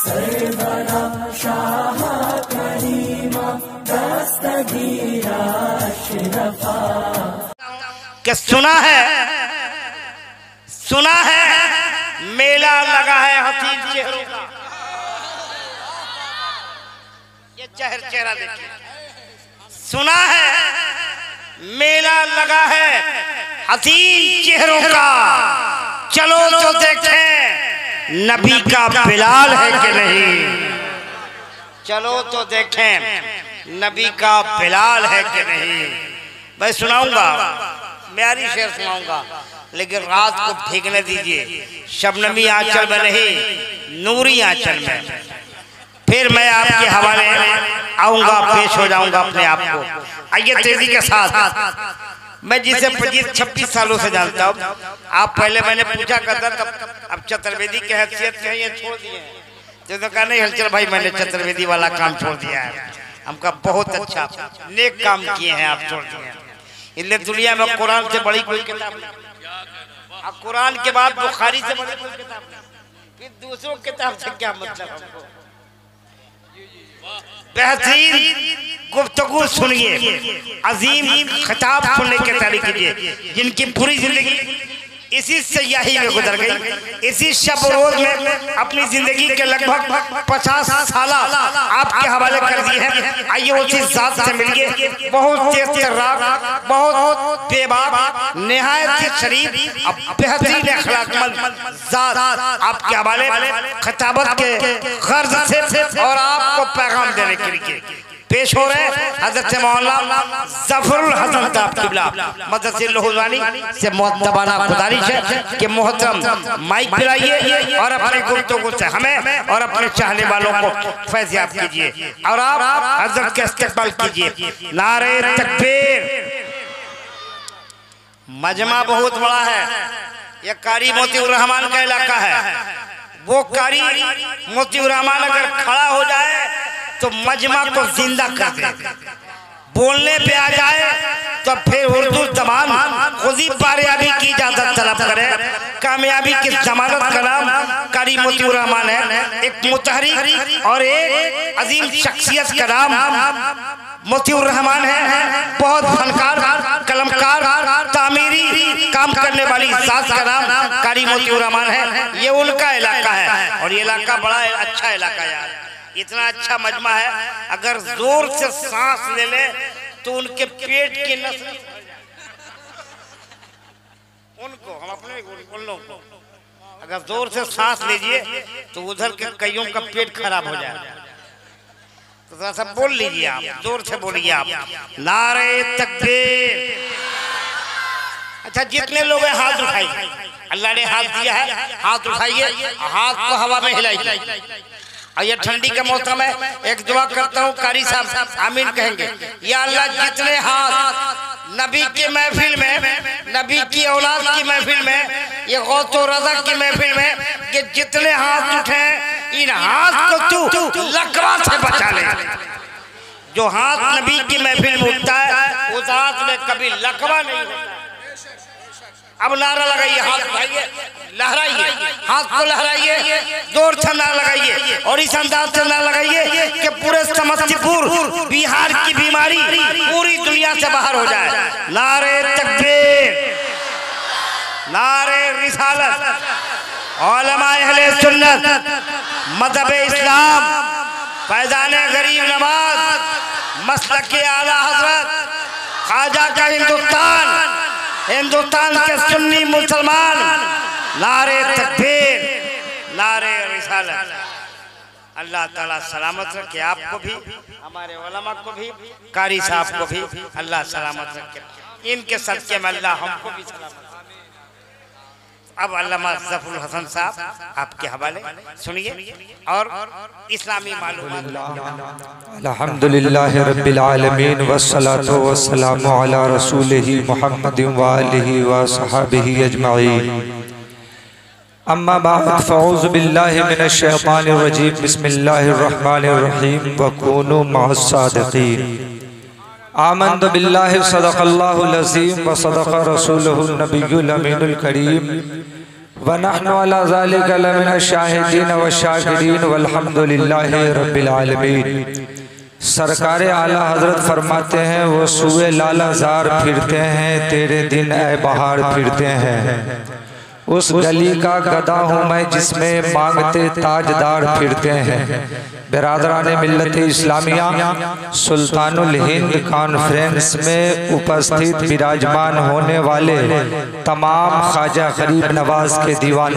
सरवरा शाह करीमा दस्तगीरा अशरफा। कि सुना है मेला लगा है हसीन चेहरों का। ये चेहरा देखिए। सुना है मेला लगा है हसीन चेहरों का, चलो तो देखें नबी का बिलाल है कि नहीं। चलो तो देखें नबी का बिलाल है कि नहीं। मैं सुनाऊंगा, म्यारी शेर सुनाऊंगा, लेकिन रात को भीगने दीजिए, शबनमी आंचल में नहीं, नूरी आंचल में। फिर मैं आपके हवाले आऊंगा, पेश हो जाऊंगा अपने आप को। आइए तेजी के साथ, मैं जिसे 25-26 सालों से जानता हूँ, आप पहले मैंने पूछा करता तब, अब चतुर्वेदी की हैसियत के ये छोड़ दिए हैं। तो कहा नहीं हलचल भाई मैंने चतुर्वेदी वाला काम छोड़ दिया है। हमका बहुत अच्छा नेक काम किए हैं, आप छोड़ दिए हैं। इसलिए दुनिया में कुरान से बड़ी कोई किताब नहीं, अब कुरान के बाद बुखारी से बड़ी कोई किताब नहीं, फिर दूसरों किताब से क्या मतलब हमको। बेहतरीन गुफ्तगू सुनिए, अजीम खिताब सुनने के तरीके कीजिए, जिनकी पूरी जिंदगी इसी सयाही में गुजर गई, इसी शब रोज में अपनी जिंदगी के लगभग 50 साल आपके हवाले कर दिए हैं। आइए उसी जात से मिलिए, बहुत तेज तर्राक, बहुत बेबाक, निहायत शरीफ, बेहतरीन अखलाकमंद जात आपके हवाले खिताबत के गर्ज से और आपको पैगाम देने के लिए पेश हो रहे हज़रत मौलाना ज़फ़रुल हसन साहब क़िबला मदरसे लुधियाना से मुअत्तबाना गुजारिश है कि मोहतरम माइक पिलाइए और अपने गुफ्तगू से हमें और अपने चाहने वालों को फैज़याब कीजिए और आप हज़रत के इस्तक़बाल कीजिए। नारे तकबीर। मजमा बहुत बड़ा है, यह कारी मोतीउर रहमान का इलाका है। वो कारी मोतीउर रहमान अगर खड़ा हो जाए तो मजमा को जिंदा कर दे, बोलने पे आ जाए तो फिर उर्दू जबान खुद ही कामयाबी की इजाजत तलब करे। कामयाबी की जमानत का नाम कारी मोतीउर रहमान है, एक मुतहरिक और एक अजीम शख्सियत का नाम मोतीउर रहमान है। बहुत फनकार, कलमकार, तामीरी काम करने वाली जात का नाम कारी मोतीउर रहमान है। ये उनका इलाका है और ये इलाका बड़ा अच्छा इलाका है। इतना अच्छा मजमा है, अगर जोर से सांस ले ले तो उनके पेट की नस, उनको हम अपने उन लोगों को अगर जोर से सांस लीजिए तो उधर के कईयों का पेट खराब हो जाए। तो थोड़ा सा बोल लीजिए, आप जोर से बोलिए आप, नारे तकबीर। अच्छा, जितने लोग हैं हाथ उठाइए, अल्लाह ने हाथ दिया है, हाथ उठाइए, हाथ को हवा में हिलाइए। और ये ठंडी का मौसम है, एक दुआ करता हूँ, कारी साहब आमीन कहेंगे। या अल्लाह जितने हाथ नबी की महफिल में, नबी की औलाद की महफिल में, ये गौतो रज़ा की महफिल में, ये जितने हाथ उठे इन हाथ को तू लकवा से बचा ले। जो हाथ नबी की महफिल में उठता है उस हाथ में कभी लकवा नहीं होता। अब नारा लगाइए, हाथ उठाइए, लहराइए, हाथ को लहराइए, जोर से नारा लगाइए और इस अंदाज से नारा लगाइए कि पूरे समस्तीपुर बिहार की बीमारी पूरी दुनिया से बाहर हो जाए। नारे तकबीर, नारे रिसालत, उलमा अहले सुन्नत, मज़हब इस्लाम, फैज़ान गरीब नवाज, मसलक आला हज़रत, ख्वाजा का हिंदुस्तान, हिंदुस्तान के सुन्नी मुसलमान, नारे तकबीर, नारे रिसालत। अल्लाह ताला सलामत रखे आपको भी, हमारे उलमा को भी, कारी साहब को भी अल्लाह सलामत रखे। इनके सदके में अल्लाह हमको भी सलामत। अब अल्लामा ज़फ़रुल हसन साहब आपके हवाले सुनिए और इस्लामी मालूम। अल्हम्दुलिल्लाह रब्बिल आलमीन वस्सलातु वस्सलामु अला रसूलिही मुहम्मदिन व आलिहि व सहाबिही अजमईन। अम्मा बाद फ़अऊज़ु बिल्लाहि मिनश शैतानिर रजीम। बिस्मिल्लाहिर रहमानिर रहीम। व कूनू मअस सादिक़ीन। आमन्तु बिल्लाहि सदक़ल्लाहुल अज़ीम व सदक़ रसूलुहुन नबियुल अमीनुल करीम व व नहनु अला ज़ालिका लमिन शाहिदीन व शाकिरीन वल्हम्दुलिल्लाहि रब्बिल आलमीन। सरकार आला हजरत फरमाते हैं वो सुए लालाजार फिरते हैं, तेरे दिन ए बहार फिरते हैं। उस गली का गदा हूँ मैं जिसमें मांगते ताजदार फिरते हैं। बिरादरान मिल्लत इस्लामिया, सुल्तानुल हिंद कॉन्फ्रेंस में उपस्थित विराजमान होने वाले तमाम ख्वाजा गरीब नवाज के दीवान,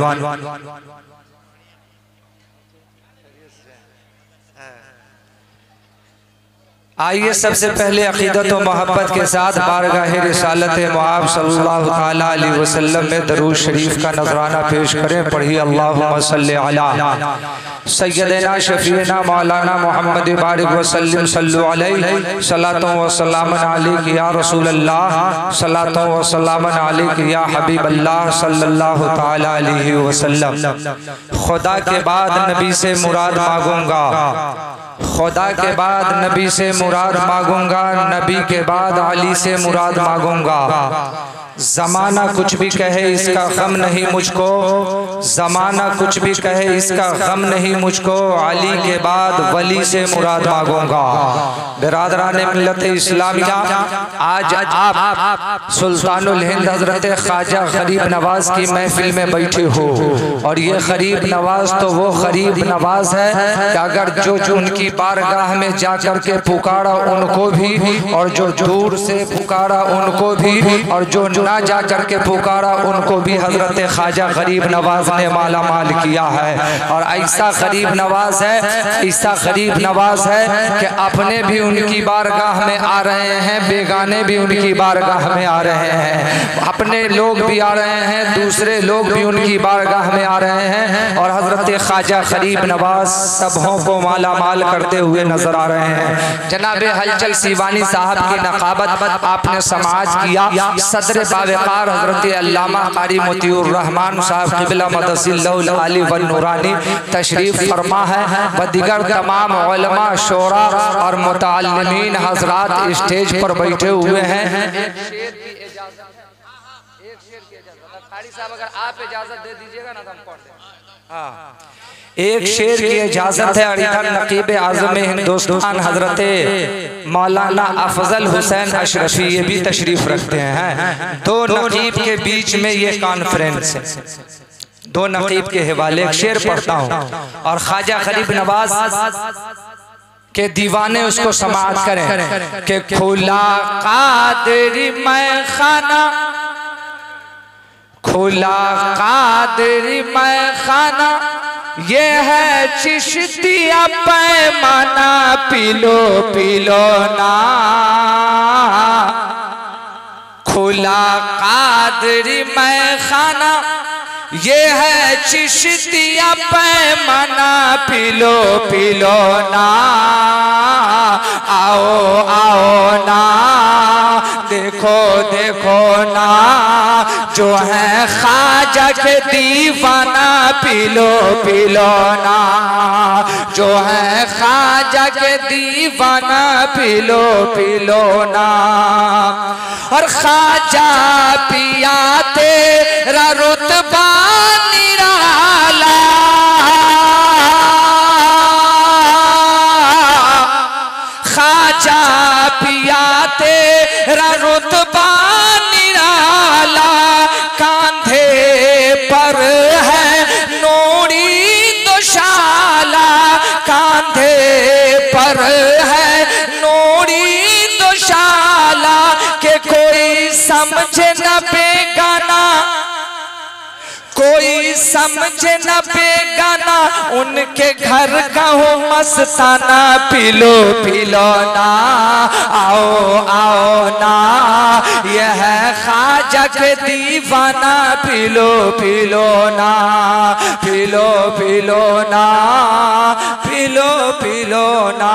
आइए सबसे पहले अकीदत व मोहब्बत के साथ बारगाह रिसालत मुआब सल्लल्लाहु ताला अलैहि वसल्लम में दरूद शरीफ का नजराना पेश करें। पढ़िए अल्लाहुम्मा सल्ली अला सय्यदना शफीना मौलाना मोहम्मद बारिक वसल्लम सल्लु अलैहि सलातो व सलामन अलैहि या रसूल अल्लाह सलातो व सलामन अलैहि या हबीब अल्लाह सल्लल्लाहु ताला अलैहि वसल्लम। खुदा के बाद नबी से मुराद मांगूंगा, खुदा के बाद नबी से मुराद मांगूंगा, नबी के बाद अली से मुराद मांगूंगा। जमाना कुछ भी कहे इसका गम नहीं मुझको, जमाना कुछ भी कहे इसका गम नहीं मुझको, अली के बाद वली से मुराद मांगूंगा। बिरादरान मिल्लत इस्लामिया, आज आप सुल्तानुल हिंद हजरत ख्वाजा गरीब नवाज की महफिल में बैठे हो, और ये गरीब नवाज तो वो गरीब नवाज है कि अगर जो उनकी बारगाह में जाकर के पुकारा उनको भी, और जो दूर से पुकारा उनको भी, और जो ना जा करके पुकारा उनको भी हजरत ख्वाजा गरीब नवाज ने माला माल किया है। और ऐसा गरीब नवाज है, ऐसा गरीब नवाज है कि अपने भी उनकी बारगाह में आ रहे हैं, बेगाने भी उनकी बारगाह में आ रहे हैं, अपने लोग भी आ रहे हैं, दूसरे लोग भी उनकी बारगाह में आ रहे हैं, और हजरत ख्वाजा गरीब नवाज सबों को माला माल करते हुए नजर आ रहे हैं। जनाब हलचल सीवानी साहब की नकाबत आपने समाज किया, सदर बावकार हजरत अल्लामा कारी मोतियुर रहमान साहब क़िबला मदसिल्लहुल आली व नूरानी तशरीफ फरमा है, व दीगर तमाम उलमा शोरा और मुतअल्लिमीन हजरात स्टेज पर बैठे हुए हैं। एक शेर की इजाजत है। इधर नकीब आज़म हिंदुस्तान हजरत मौलाना अफजल हुसैन अशरफी ये भी तशरीफ रखते हैं। दो नकीब के बीच में ये कॉन्फ्रेंस है, दो नकीब के हवाले शेर पढ़ता हूँ, और ख्वाजा गरीब नवाज के दीवाने उसको समाअत करें कि खुला कादरी मैं खाना, खुला कादरी मैं खाना, ये है चिश्तिया पैमाना, पीलो पीलो ना। खुला कादरी मैं खाना, ये है चिश्तिया पैमाना, पीलो पीलो ना। आओ आओ ना, देखो देखो ना, जो है ख्वाजा के दीवाना, पीलो पीलो ना, जो है ख्वाजा के दीवाना, पीलो पीलो ना। और ख्वाजा पिया तेरा रुतबा निराला, ख्वाजा पिया तेरा रुतबा निराला, कांधे पर है नूरी दुशाला, कांधे पर है नूरी दुशाला, के कोई समझे न बेगाना, कोई समझे न बेगाना, उनके घर का हो मस्ताना, पीलो पीलो ना। आओ आओ ना, यह है ख्वाजा के दीवाना, पीलो पीलो ना, पीलो पीलो ना, पीलो पीलो ना।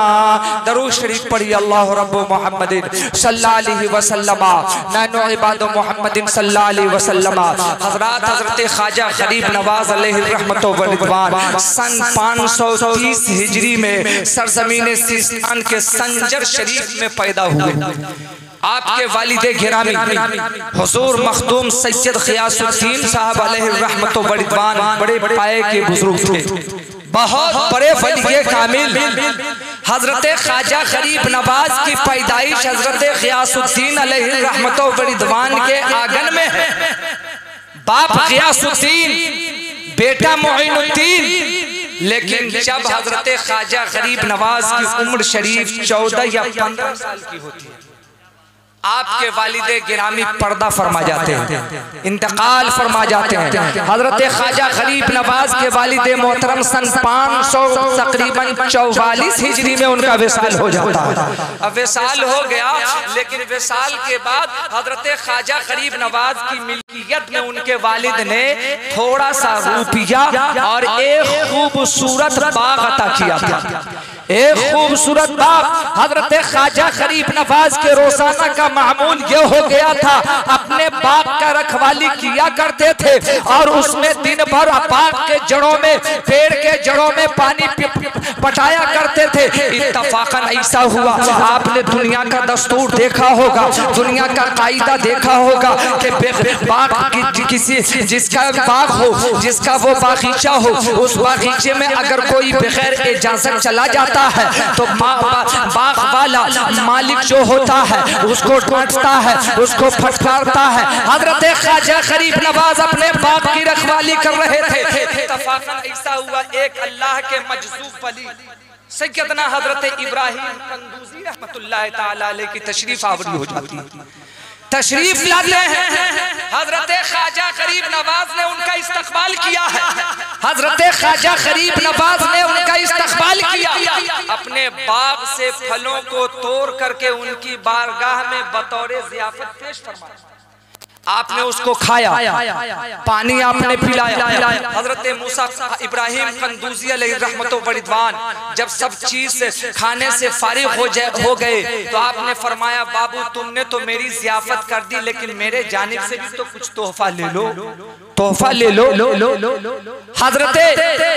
दरूद शरीफ पढ़िए अल्लाह रब्बु मुहम्मदिन सल्लल्लाहु अलैहि वसल्लम, नैनो इबादो मुहम्मदिन सल्लल्लाहु अलैहि वसल्लम। हजरत हजरत ख्वाजा गरीब नवाज अलैहि रहमतो व रिदवान सन 530 हिजरी में सरजमीन सिस्तान के संजर शरीफ में पैदा हुए। आपके वालिदे गिरामी हुजूर मखदूम सैयद ग़ियासुद्दीन साहब अलैहि रहमत व रिदवान बड़े पाए के बुजुर्ग थे, बहुत बड़े वली कामिल। हजरत ख्वाजा गरीब नवाज की पैदाइश हजरत ग़ियासुद्दीन अलैहि रहमत व रिदवान के आंगन में है। बाप ग़ियासुद्दीन, बेटा मोइनुद्दीन। लेकिन जब हजरत ख्वाजा गरीब नवाज की उम्र शरीफ 14 या 15 साल की होती है, आपके वालिदे गिरामी पर्दा फरमा जाते हैं, इंतकाल फरमा जाते हैं। हजरत ख्वाजा गरीब नवाज के वालिदे मोहतरम सन 500 तकरीबन 44 हिजरी में उनका विसाल हो जाता है। अब विसाल हो गया, लेकिन विसाल के बाद हजरत ख्वाजा गरीब नवाज की मिल्कियत में उनके वालिद ने थोड़ा सा रुपया और एक खूबसूरत बाग अता किया था। एक खूबसूरत बाग हजरत ख्वाजा गरीब नवाज के रोजाना का मामूल ये हो गया था, अपने बाग का रखवाली किया करते थे और उसमें दिन भर बाग के जड़ों में, पेड़ के जड़ों में पानी पटाया करते थे। इत्तफाकन ऐसा हुआ, आपने दुनिया का दस्तूर देखा होगा, दुनिया का कायदा देखा होगा कि बाग की किसी जिसका बाग हो, जिसका वो बागीचा हो, उस बागीचे में अगर कोई बगैर इजाजत चला जाता है तो बाग वाला मालिक जो होता है उसको डांटता है, उसको फटकारता है। हजरत ख्वाजा गरीब नवाज अपने बाग की रखवाली कर रहे थे। इत्तफाकन ऐसा हुआ, एक अल्लाह के मजज़ूब वली सैयदना हजरत इब्राहिम कंदूजी रहमतुल्लाह ताला अलैह की तशरीफ आवरी हो जाती है, तशरीफ लाते हैं। हजरत ख्वाजा गरीब नवाज ने उनका इस्तकबाल किया है, हजरत ख्वाजा गरीब नवाज ने उनका इस्तकबाल किया, अपने बाग से फलों को तोड़ करके उनकी बारगाह में बतौर ज़ियाफत पेश फरमाया। आपने उसको खाया, पानी आपने पिलाया। हजरत मूसा इब्राहिम कंदूजी अलैहि रहमत व रिदवान जब सब चीज खाने से फारिग हो गए तो आपने फरमाया, बाबू तुमने तो मेरी ज़ियाफत कर दी, लेकिन मेरे जानिब से भी तो कुछ तोहफा ले लो, तोहफा ले लो। हजरत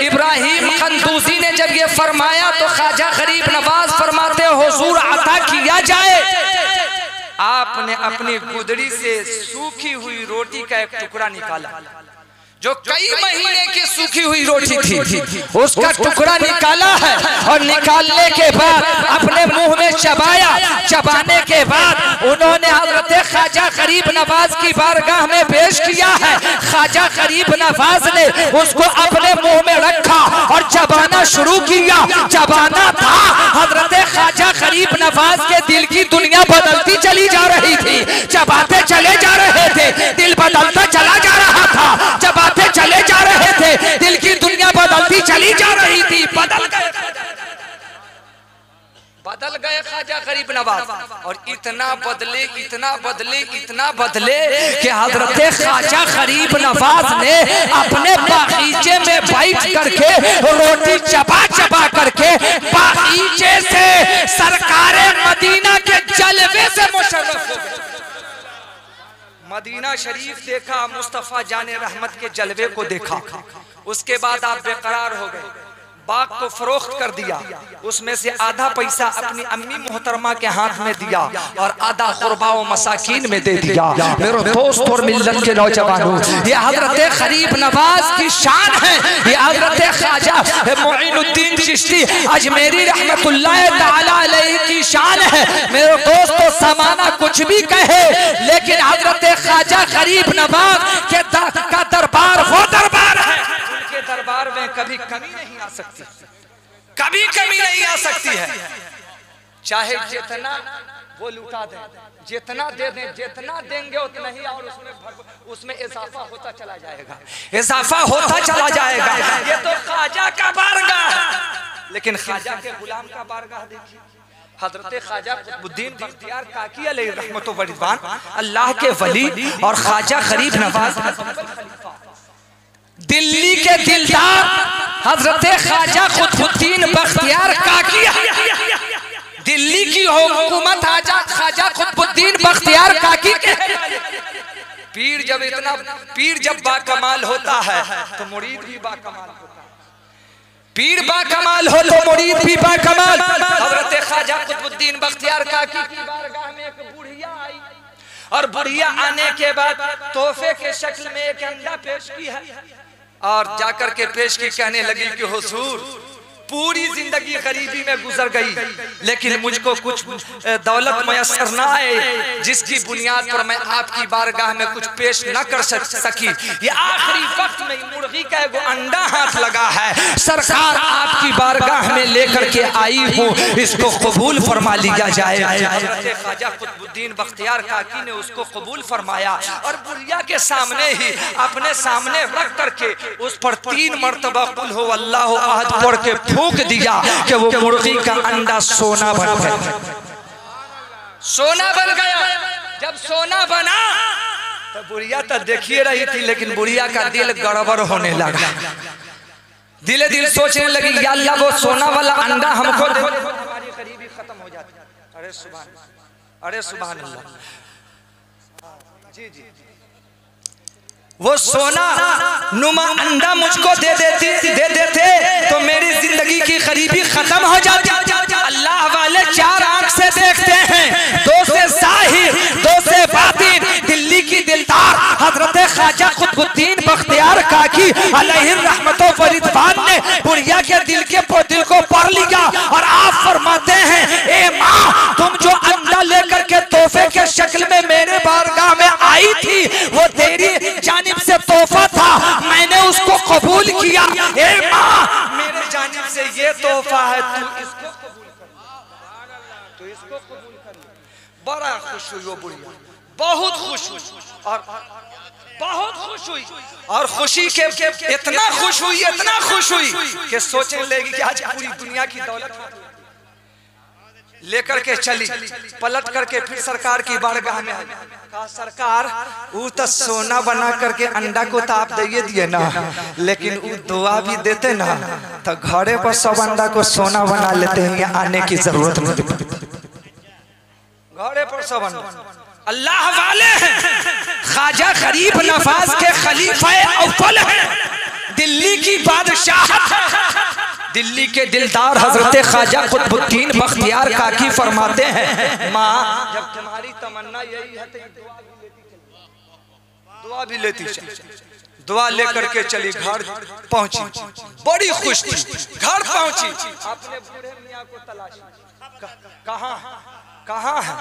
इब्राहिम कंदूजी ने जब ये फरमाया तो ख्वाजा गरीब नवाज फरमाते, हुजूर अता किया जाए। आपने अपनी गुदड़ी से सूखी हुई रोटी का एक टुकड़ा निकाला, जो कई महीने की सूखी हुई रोटी थी, उसका टुकड़ा निकाला है और निकालने के बाद अपने मुंह में चबाया। चबाने के बाद उन्होंने हजरत ख्वाजा गरीब नवाज की बारगाह में पेश किया है। ख्वाजा गरीब नवाज ने उसको अपने मुंह में रखा और चबाना शुरू किया। चबाना था, हजरत ख्वाजा गरीब नवाज के दिल की दुनिया बदलती चली जा रही थी। चबाते चले जा रहे थे, दिल बदलता चला जा रहा था। चबाते चले जा रहे थे, दिल की दुनिया बदलती चली जा रही थी। बदल गए ख्वाजा गरीब नवाज, और इतना बदले, इतना बदले, इतना बदले कि हजरत ख्वाजा गरीब नवाज ने अपने बागीचे में बैठ करके रोटी चबा चबा करके बागीचे से सरकारे मदीना के जलवे से मुशर्रफ हो गए। मदीना शरीफ देखा, मुस्तफा जाने रहमत के जलवे को देखा, उसके बाद आप बेकरार हो गए। बाग को फरोख्त कर दिया, उसमें से आधा पैसा अपनी अम्मी मोहतरमा के हाथ में दिया और आधा कुर्बा व मसाकीन में दे दिया। मेरे दोस्त और मिल्लत के नौजवानों, ये हजरत गरीब नवाज की शान है, ये हजरत ख्वाजा मोइनुद्दीन चिश्ती अजमेरी रहमतुल्लाह ताला अलैहि की शान है। मेरे दोस्तों, समाना कुछ भी कहे, लेकिन हजरत ख्वाजा गरीब नवाज के का दरबार वो दरबार है, उनके दरबार में कभी कमी नहीं आ सकती, कभी कमी नहीं आ सकती है। चाहे जितना वो लुटा दें, जितना दे दें, जितना देंगे उतना ही, और उसमें इजाफा होता चला जाएगा, इजाफा होता चला जाएगा। ये तो ख्वाजा का बारगाह है, लेकिन ख्वाजा के गुलाम का बारगाह देखिए। हजरत ख्वाजा कुतुबुद्दीन बख्तियार काकी अलैहि रहमत व रिदवान, अल्लाह के वली और ख्वाजा गरीब नवाज खलीफा, दिल्ली के दिलदार हजरत ख्वाजा कुतुबुद्दीन बख्तियार काकी, दिल्ली की हुकूमत ख्वाजा कुतुबुद्दीन बख्तियार काकी के। पीर जब बाकमाल होता है तो मुरीद भी बाकमाल होता है, पीर बाकमाल हो तो मुरीद भी बाकमाल। हजरत ख्वाजा कुतुबुद्दीन बख्तियार काकी की बारगाह में एक बुढ़िया आई और बुढ़िया आने के बाद तोहफे के शक्ल में एक अंडा पेश की है और जाकर के पेश की, कहने लगी कि हुजूर पूरी जिंदगी गरीबी में गुजर गई, लेकिन मुझको कुछ दौलत मयसर ना आए जिसकी बुनियाद पर मैं आपकी बारगाह में कुछ पेश न कर सकी। ये आखिरी वक्त में मुर्गी का एगो अंडा हाथ लगा है, सरकार आपकी बारगाह में लेकर के आई हूँ, इसको कबूल फरमा लिया जाए। ख्वाजा कुतुबुद्दीन बख्तियार काकी ने उसको कबूल फरमाया और बुढ़िया के सामने ही अपने सामने रख करके उस पर 3 मरतबा कुल हो अल्लाह अहद पढ़ के फूंक दिया कि वो मुर्गी का अंडा सोना बन गया। सोना बन गया। जब सोना बना तो बुढ़िया तो देखिए रही थी, लेकिन बुढ़िया का दिल गड़बड़ होने लगा। दिले दिल सोचने लगी या अल्लाह वो सोना वाला अंडा हमको दे, हमारी गरीबी खत्म हो जाती। अरे सुभान अल्लाह। जी जी, वो सोना नुमा अंडा मुझको दे देते तो मेरी जिंदगी की गरीबी खत्म हो जाती। अल्लाह वाले 4 आंख से देखते हैं, 2 से जाहिर 2 से बातिन। दिल्ली की दिलदार हजरत ख्वाजा कुतुबुद्दीन बख्तियार काकी अलैहि रहमतो व रिदवान ने बुढ़िया के दिल को पढ़ लिया और आप फरमाते हैं, ए माँ तुम जो अंडा लेकर के तोहफे के शक्ल में मेरे बारगाह में आई थी वो तेरी जानिब से तोहफा था, मैंने उसको कबूल किया। ए माँ मेरे जानिब से ये तोहफा है, तू इसको कबूल कर ले। बड़ा खुश हुई वो बुढ़िया, बहुत खुश हुई और बहुत खुश हुई और खुशी के इतना खुश हुई कि सोचने लगी कि आज पूरी दुनिया की दौलत लेकर के चली। पलट करके फिर सरकार की बारगाह में आई, कहा सरकार वो तो सोना बना करके अंडा को तो आप दे दिए ना, लेकिन वो दुआ भी देते ना तो घरे पर सब अंडा को सोना बना लेते हैं, यहाँ आने की जरूरत नहीं। घरे पर सब अंडा अल्लाह वाले हैं, ख्वाजा गरीब नवाज के खलीफा अव्वल हैं, दिल्ली की बादशाह, दिल्ली के दिलदार हजरत ख्वाजा कुतुबुद्दीन बख्तियार काकी फरमाते हैं, माँ जब तुम्हारी तमन्ना यही है तो दुआ भी लेती चली। दुआ लेकर के चली, घर पहुंची, बड़ी खुश थी। घर पहुंची, अपने बूढ़े मियाँ को तलाश, कहाँ है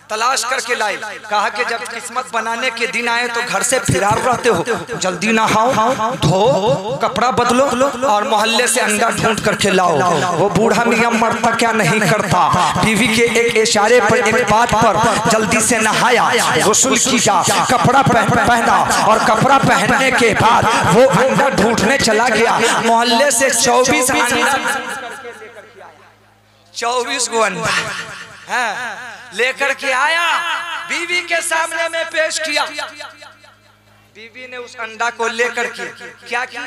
तलाश करके लाई। कहा कि जब किस्मत बनाने के दिन आए तो घर से फिरार रहते हो, जल्दी नहाओ, धो, कपड़ा बदलो और मोहल्ले से अंडा ढूंढ करके लाओ। वो बूढ़ा मियाँ मरता क्या नहीं करता, बीवी के एक इशारे पर, एक बात पर जल्दी से नहाया, गुस्ल किया, कपड़ा पहना और कपड़ा पहनने के बाद वो अंडा ढूंढने चला गया। मोहल्ले से 24 गो अंडा लेकर के आया, बीवी के सामने में पेश किया। बीवी ने उस अंडा को लेकर के क्या की,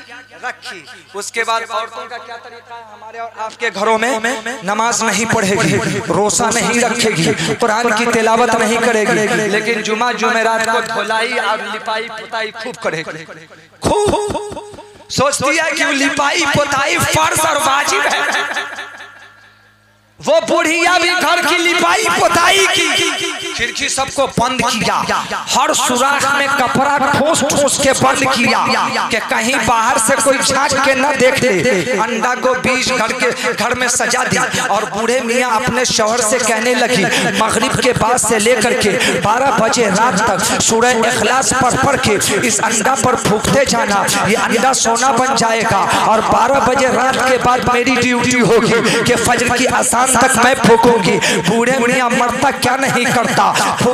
रखी। उसके बाद औरतों का क्या तरीका है, हमारे और आपके घरों में नमाज नहीं पढ़ेगी, रोजा नहीं रखेगी, कुरान की तिलावत नहीं करेगी, लेकिन जुमा जुमेरात को धुलाई और लिपाई पुताई खूब करेगी। खूब सोचती है कि लिपाई पुताई फर्ज और वाजिब है। वो बुढ़िया भी घर की लिपाई पुताई की, खिड़की सबको बंद किया, हर सुराख में कपड़ा ठोस के बंद किया कि कहीं बाहर से कोई झांक के न देख ले। अंडा को बीच घर में सजा दी और बूढ़े मियाँ अपने शौहर से कहने लगी, मगरिब के बाद से लेकर के 12 बजे रात तक सूरह इखलास पढ़ के इस अंडा पर फूंकते जाना, ये अंडा सोना बन जाएगा और 12 बजे रात के बाद मेरी ड्यूटी होगी कि फजर की आसान तक मैं फूकूंगी। बूढ़े मियाँ मरता क्या नहीं करता,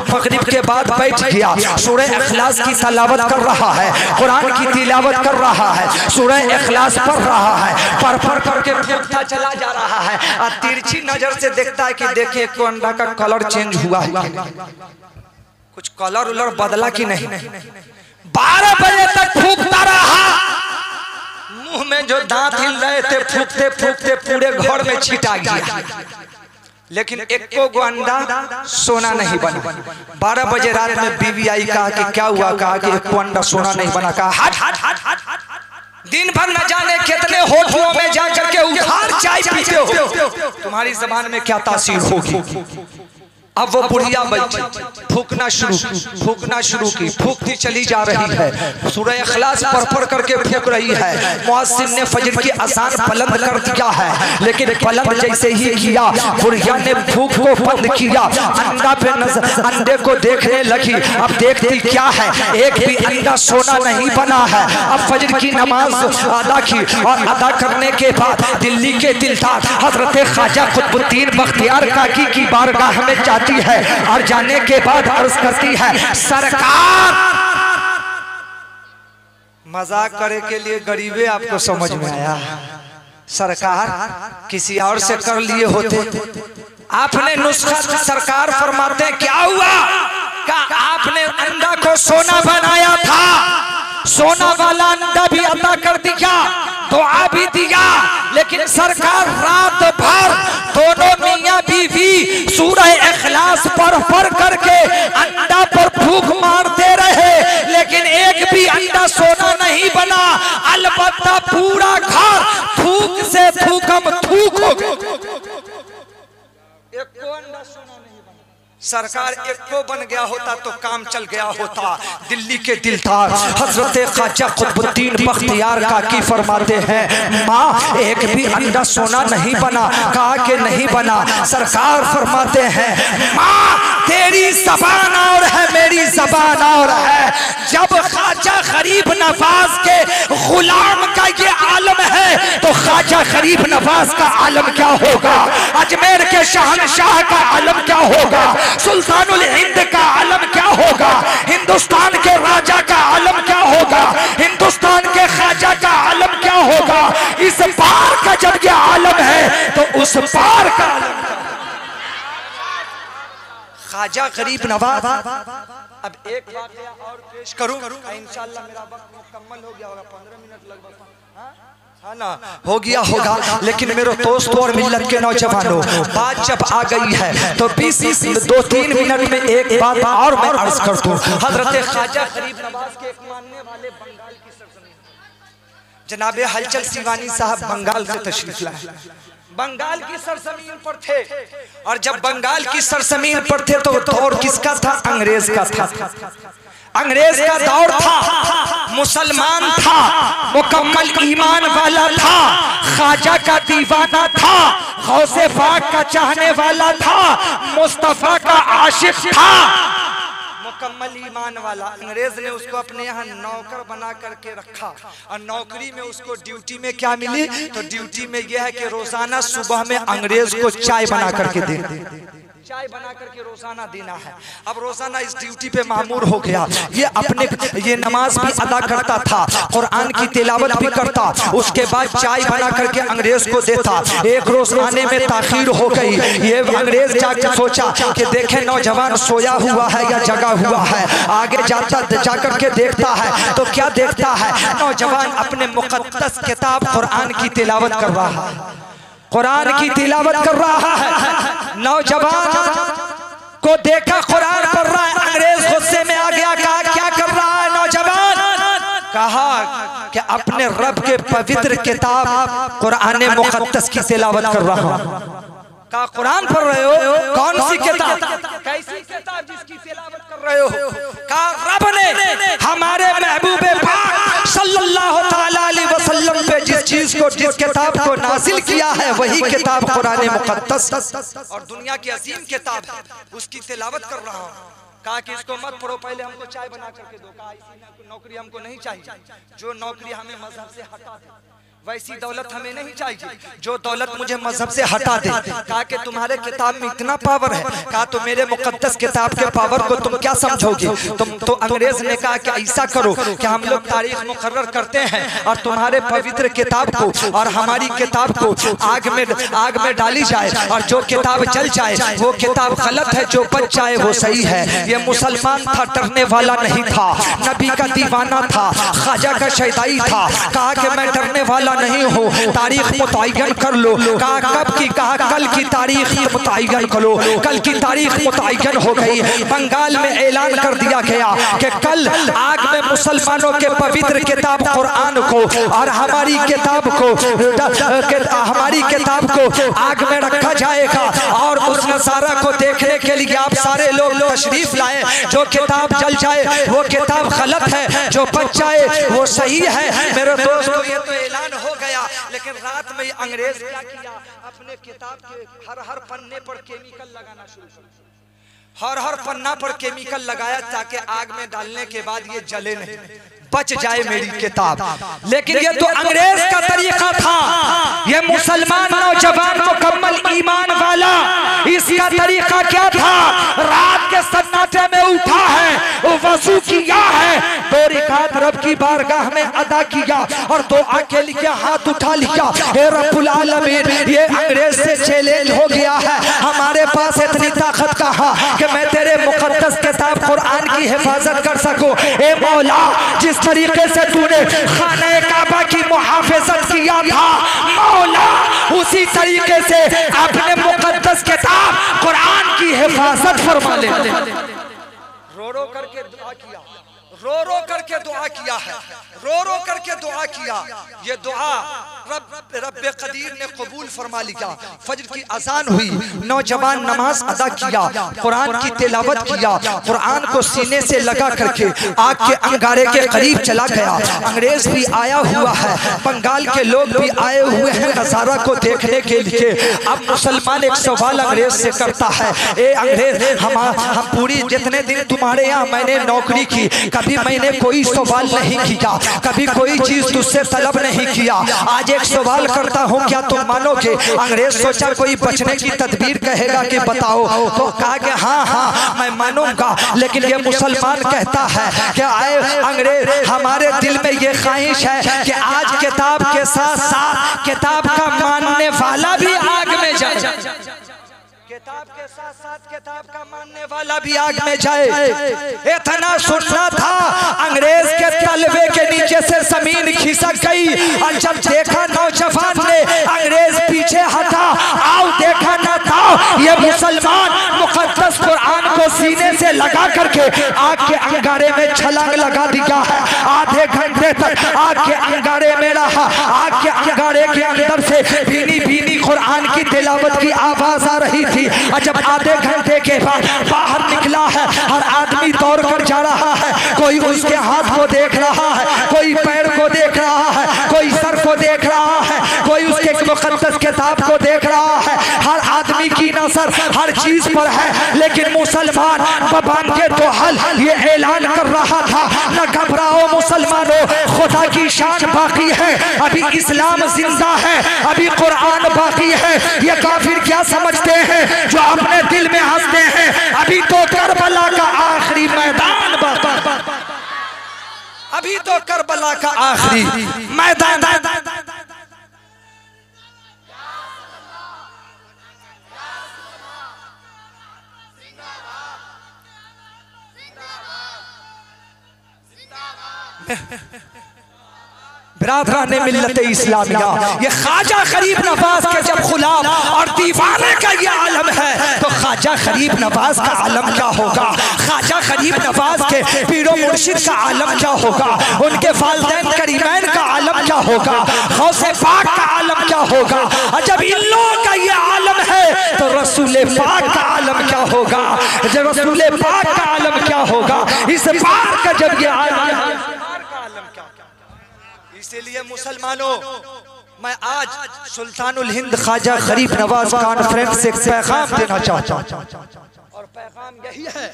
मगरिब के बाद बैठ गया, सूरह इखलास की तिलावत कर रहा है, कुरान की तिलावत कर रहा है, सूरह इखलास पढ़ रहा है, पढ़ करके फूकता चला जा रहा है और तिरछी नजर से देखता है कि देखिए को अंडा का कलर चेंज हुआ है, कुछ कलर उलर बदला कि नहीं। 12 बजे तक फूकता रहा, मुंह में जो दांत हिल रहे थे फूकते फूकते पूरे घर में छिटा गया, लेकिन एक को अंडा सोना नहीं बना। 12 बजे रात में बीवी आई, कहा कि क्या हुआ, कहा कि एक को अंडा सोना नहीं बना। कहा हट हट हट हट, दिन भर न जाने कितने होटलों में जाकर के उधार चाय पीते हो, तुम्हारी जबान में क्या तासीर होगी। अब वो बुढ़िया बैठी फूकना शुरू की, फूकती चली जा रही है, सूरह इखलास पढ़ करके फूक रही है। मुअज्जिन ने फजर की अज़ान बुलंद कर दिया है, लेकिन बुलंद जैसे ही किया बुढ़िया ने फूक को बंद किया, अंडा पे नजर, अंडे को देखने लगी। अब देखती क्या है, एक भी अंडा सोना नहीं बना है। अब फजर की नमाज अदा की और अदा करने के बाद दिल्ली के दिलदार हजरत ख्वाजा कुतुबुद्दीन बख्तियार काकी की बारगाह में जाती है और जाने के बाद अर्ज करती है, सरकार। मजाक करे के लिए गरीबे आपको समझ में आया, सरकार किसी और से कर लिए होते, आपने नुस्खा, सरकार फरमाते क्या हुआ, का आपने अंडा को सोना बनाया था, सोना वाला अंडा भी अदा कर दिया, दुआ भी दिया, लेकिन सरकार रात भर दोनों मियां बीवी सूरह इखलास पढ़ करके अंडा पर फूक मारते रहे, लेकिन एक भी अंडा सोना नहीं बना। अलबत्ता पूरा घर थूक से थूकम थूक हो गया, एक को अंडा सोना नहीं बना। सरकार एक को बन गया होता तो काम चल गया होता। दिल्ली के दिलदार हजरत ख्वाजा कुतुबुद्दीन बख्तियार काकी फरमाते हैं, माँ एक भी अंडा सोना नहीं बना। कहा कि नहीं बना। सरकार फरमाते हैं, माँ तेरी जबान और है मेरी जबान और है। जब ख्वाजा गरीब नवाज के गुलाम का ये आलम है तो ख्वाजा गरीब नवाज का आलम क्या होगा, अजमेर के शहनशाह का आलम क्या होगा, सुल्तानुल हिंद का आलम क्या होगा, हिंदुस्तान के राजा का आलम क्या होगा, हिंदुस्तान के ख्वाजा का आलम क्या होगा। इस पार का जब ये आलम है तो उस पार का आलम ख्वाजा गरीब नवाज। अब एक वाकया और पेश करूं, इंशाअल्लाह मेरा वक्त मुकम्मल हो गया होगा, 15 मिनट लगभग है ना, हो गया होगा। लेकिन मेरे दोस्तों और मिल्लत के नौजवानों, बात जब आ गई है तो 2-3 मिनट में एक बात और मैं अर्ज कर दूं। हजरत ख्वाजा गरीब नवाज के एक मानने वाले बंगाल की सरजमीन जनाबे हलचल सीवानी साहब बंगाल से तशरीफ लाए, बंगाल की सरजमीन पर थे। और जब बंगाल की सरजमीन पर थे तो दौर किसका था, अंग्रेज का था। अंग्रेज का दौर था, मुसलमान था, मुकम्मल ईमान वाला था, ख्वाजा का दीवाना था, गौसे पाक का चाहने वाला था, मुस्तफा का आशिक था, मुकम्मल ईमान वाला। अंग्रेज ने उसको अपने यहाँ नौकर बना करके रखा और नौकरी में उसको ड्यूटी में क्या मिली, तो ड्यूटी में यह है कि रोजाना सुबह में अंग्रेज को चाय बना करके दे, चाय बना करके रोजाना देना है। अब रोजाना इस ड्यूटी पे मामूर हो गया। ये नमाज भी अदा करता था, कुरान की तिलावत भी करता, उसके बाद चाय बना करके अंग्रेज को देता। एक रोज आने में ताखीर हो गई। ये अंग्रेज जाकर सोचा कि देखे नौजवान सोया हुआ है या जगा हुआ है। आगे जाकर के देखता है तो क्या देखता है, नौजवान अपने मुक़द्दस किताब कुरान की तिलावत कर रहा है, कुरान की तिलावत कर रहा है। नौजवान को देखा कुरान पढ़ रहा है, अंग्रेज गुस्से में आ गया, कहा क्या कर रहा है नौजवान, कहा कि अपने रब के पवित्र किताब कुरान मुक़द्दस की तिलावत कर रहा हूँ। कहा कुरान पढ़ रहे हो, कौन सी किताब, कैसी किताब जिसकी तिलावत कर रहे हो। कहा रब ने हमारे महबूबे पाक सल्लल्लाहु तआला अलैहि वसल्लम पे जिस चीज को, जिस किताब को नाजिल किया है वही किताब कुरान मुक़द्दस और दुनिया की अजीम किताब है, उसकी तिलावत कर रहा हूँ। कहा कि इसको मत पढ़ो, पहले हमको चाय बना करके दो। कहा ऐसी नौकरी हमको नहीं चाहिए, जो नौकरी हमें मजहब से हटा दे वैसी दौलत हमें नहीं चाहिए, जो दौलत मुझे मजहब से हटा दे। कहा कि तुम्हारे किताब में इतना पावर है। कहा तो मेरे मुक़द्दस किताब के पावर को तुम क्या समझोगे। तो अंग्रेज ने कहा कि ऐसा करो कि हम लोग तारीख मुकर्रर करते हैं और तुम्हारे पवित्र किताब को और हमारी किताब को आग में डाली जाए, और जो किताब जल जाए वो किताब गलत है, जो बच जाए वो सही है। ये मुसलमान था, डरने वाला नहीं था, नबी का दीवाना था, ख्वाजा का शैदाई था। कहा कि मैं डरने वाला वाला नहीं हो, तारीख मुतय्यन कर लो। कहा कब की? कहा कल की तारीख मुतय्यन करो। कल की तारीख मुतय्यन हो गई। बंगाल में ऐलान कर दिया गया कि कल आग में मुसलमानों के पवित्र किताब कुरान को और हमारी किताब को आग में रखा जाएगा। और उस नज़ारा को देखने के लिए आप सारे लोग तशरीफ लाए। जो किताब जल जाए वो किताब गलत है, जो बच जाए वो सही है। मेरे दोस्तों, ये तो ऐलान हो गया, लेकिन रात में अंग्रेज क्या किया? अपने किताब के हर पन्ने पर केमिकल लगाना शुरू किया। हर पन्ना पर केमिकल लगाया ताकि आग में डालने के बाद ये जले नहीं, बच जाए मेरी किताब। लेकिन ये तो अंग्रेज का तरीका था। ये मुसलमान नौजवान मुकम्मल ईमान वाला, इसका तरीका क्या था? रात के सन्नाटे में उठा है, वज़ू किया है, 2 रकात रब की बारगाह में अदा किया और दुआ के लिए हाथ उठा लिया। हे रब्बुल आलमीन, ये अंग्रेज से चैलेंज हो गया है। हमारे पास इतनी ताकत कहाँ कि मैं तेरे मुकद्दस किताब कुरान की हिफाजत कर सकूं। ए मौला, जिस तरीके से तूने खाने काबा की मुहाफिजत किया था, मौला उसी तरीके से अपने मुकद्दस किताब कुरान की हिफाजत फरमा ले। रो रो करके दुआ किया, रो रो करके दुआ किया है, रो रो करके दुआ किया। ये दुआ रब कदीर ने कबूल फरमा लिया। फजर की अजान हुई, नौजवान नमाज अदा किया, कुरान की तिलावत किया, कुरान को सीने से लगा करके आग के अंगारे के करीब चला गया। अंग्रेज भी आया हुआ है, बंगाल के लोग भी आए हुए हैं नज़ारा को देखने के लिए। अब मुसलमान एक सवाल अंग्रेज से करता है, ए अंग्रेज, हम पूरी जितने दिन तुम्हारे यहाँ मैंने नौकरी की, कभी मैंने कोई सवाल नहीं किया, कभी कोई चीज तुझसे तलब नहीं किया। आज एक सवाल करता हूँ, क्या तुम मानोगे? अंग्रेज सोचा कोई बचने की तदबीर कहेगा कि बताओ, तो कहा कि हाँ मैं मानूंगा। लेकिन ये मुसलमान कहता है कि आए अंग्रेज, हमारे दिल में ये ख्वाहिश है कि आज किताब के साथ साथ किताब का मानने वाला भी आग में जाए, किताब के साथ साथ किताब का मानने वाला भी आग में जाए। इतना सुनना था, अंग्रेज के तलवे के नीचे से जमीन खिसक गई। और जब देखा नौजवान ने अंग्रेज पीछे हटा, आओ देखा ना था, ये मुसलमान मुकद्दस कुरान को सीने से लगा करके आग के अंगारे में छलांग लगा दिया है। आधे घंटे तक आग के अंगारे में रहा। आग के अंगारे के अंदर से भीनी भीनी कुरान की तिलावत की आवाज आ रही थी। और जब आधे घंटे के बाद बाहर निकला है, हर आदमी दौड़ कर जा रहा है। कोई उसके हाथ को देख रहा है, कोई पैर को देख रहा है, कोई सर को देख रहा है, कोई उसके मुकद्दस किताब को देख रहा है। हर आदमी की नजर हर चीज पर है। लेकिन मुसलमान बबान के तो हल ये ऐलान कर रहा था, न घबराओ मुसलमानों, खुदा की शान बाकी है, अभी इस्लाम जिंदा है, अभी कुरान बाकी है। ये काफिर क्या समझते हैं जो अपने दिल में हंसते हैं? अभी तो करबला का आखिरी मैदान बाकी, अभी तो करबला का आखिरी मैदान। बिरादराने मिल्लत इस्लामिया, ये ख्वाजा गरीब नवाज के जब गुलाम और दीवाने का ये आलम है, तो ख्वाजा गरीब नवाज का आलम क्या होगा? ख्वाजा गरीब नवाज के पीरो मुर्शिद का आलम क्या होगा? उनके वालिदैन करीमैन का आलम क्या होगा? गौसे पाक का आलम क्या होगा? और जब इन लोगों का ये आलम है, तो रसूल पाक का आलम क्या होगा? जब रसूल पाक का आलम क्या होगा? इस पाक का जब ये आलम, इसीलिए मुसलमानों, मैं आज सुल्तानुल हिंद ख्वाजा गरीब नवाज कॉन्फ्रेंस से एक पैगाम देना चाहता हूँ। और पैगाम यही है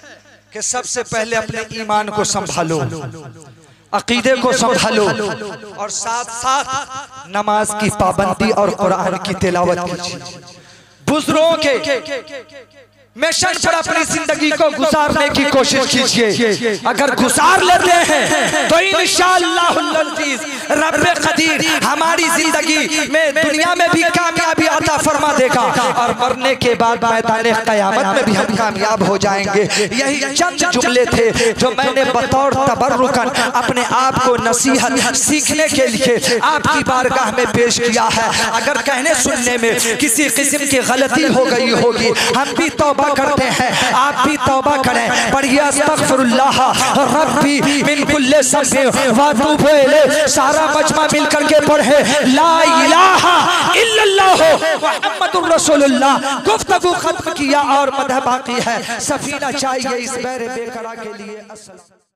कि सबसे पहले अपने ईमान को संभालो, अकीदे को संभालो, और साथ साथ नमाज की पाबंदी और कुरान की तिलावत कीजिए। बुजुर्गों के मिशन पर अपनी जिंदगी को गुजारने की कोशिश कीजिए। अगर गुजार लेते हैं तो इंशाअल्लाह रब्बे कदीर हमारी जिंदगी में दुनिया में भी कामयाबी अता फरमा देगा और मरने के बाद मैदान क़यामत में भी हम कामयाब हो जाएंगे। यही चंद जुमले थे जो मैंने बतौर तबर्रुकन अपने आप को नसीहत सीखने के लिए आपकी बारगाह में पेश किया है। अगर कहने सुनने में किसी किस्म की गलती हो गई होगी, हम भी तौबा करते हैं, आप भी तौबा करें। पढ़िए अस्तगफिरुल्लाह रब्बी मिन कुल्ली ज़ंबि व अतूबु इलैह। सारा मजमा मिल करके पढ़े ला इलाहा इल्लल्लाह मुहम्मदुर रसूलुल्लाह। गुफ्तगू खत्म किया और मदह बाकी है। सफीना चाहिए इस बैर बेकरार के लिए।